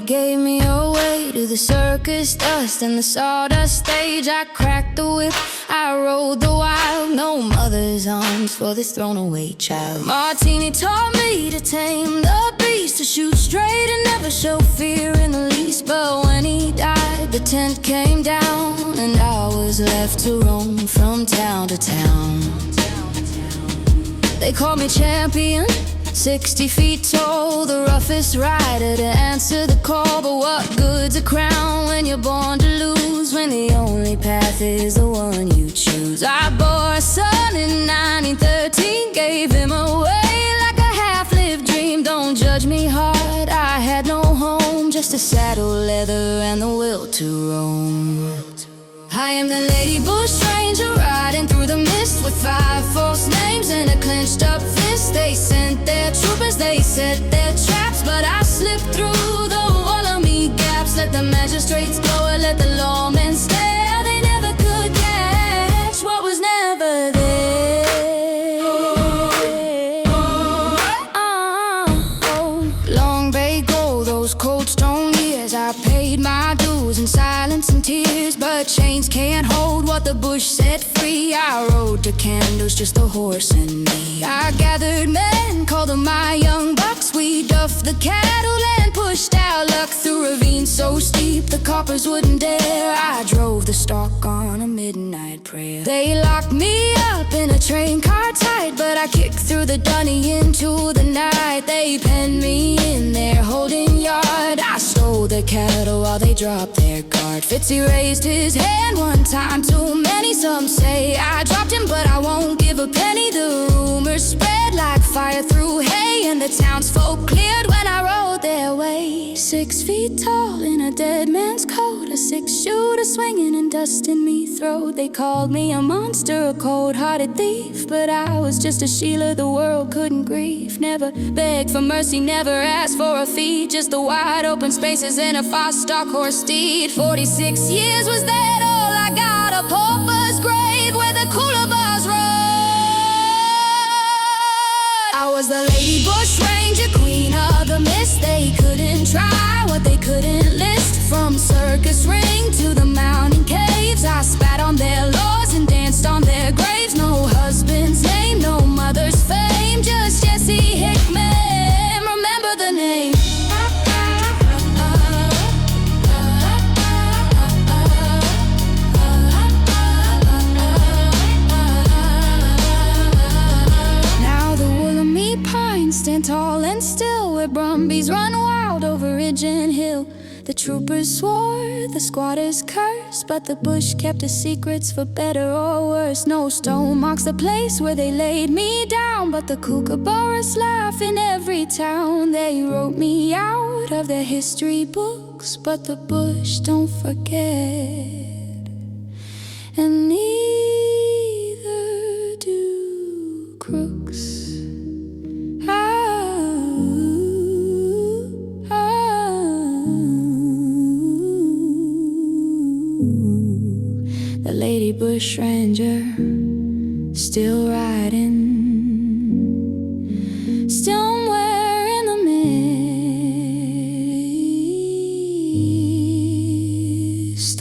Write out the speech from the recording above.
Gave me away to the circus dust and the sawdust stage. I cracked the whip, I rode the wild. No mother's arms for this thrown away child. Martini taught me to tame the beast, to shoot straight and never show fear in the least. But when he died, the tent came down and I was left to roam from town to town. They called me champion, 60 feet tall, the roughest rider to answer the call. But what good's a crown when you're born to lose, when the only path is the one you choose? I bore a son in 1913, gave him away like a half-lived dream. Don't judge me hard, I had no home, just a saddle, leather, and the will to roam. I am the lady bushranger, riding through the mist with 5 false names and a clenched up fist. They sent their troopers, they set their traps, but I slipped through the Wollemi gaps. Let the magistrates go and let the lawmen stare. They never could catch what was never there. Long bay gold, those cold stone years, I paid my dues in silence and tears. But chains can't hold what the bush set free. I rode to candles, just a horse and me. I gathered men, called them my young bucks. We duffed the cattle and pushed our luck through ravines so steep the coppers wouldn't dare. I drove the stock on a midnight prayer. They locked me up in a train car tight, but I kicked through the dunny into the night. They penned me in their holding yard. I stole their cattle while they dropped their guard. Fitzy raised his hand one time too many. Some say I dropped him, but I won't give a penny. The rumors spread like fire through hay, and the townsfolk cleared when I rode their way. 6 feet tall in a dead man's coat, a 6-shooter swinging and dust in me throat. They called me a monster, a cold-hearted thief, but I was just a Sheila the world couldn't grieve. Never begged for mercy, never asked for a fee, just the wide open spaces and a fast stock horse steed. 46 years was that all I got, a pauper's grave where the cooler bars rode. I was the lady bushranger, queen of the mist. They couldn't try what they couldn't list. From circus ring to the mountain caves, I spat on their laws and danced on their graves. No husband's name, no mother's fame, just Jessie Hickman, remember the name. Stand tall and still where brumbies run wild over ridge and hill. The troopers swore, the squatters cursed, but the bush kept his secrets for better or worse. No stone marks the place where they laid me down, but the kookaburras laugh in every town. They wrote me out of their history books, but the bush don't forget, and neither do crooks. The lady bushranger, still riding, somewhere in the mist.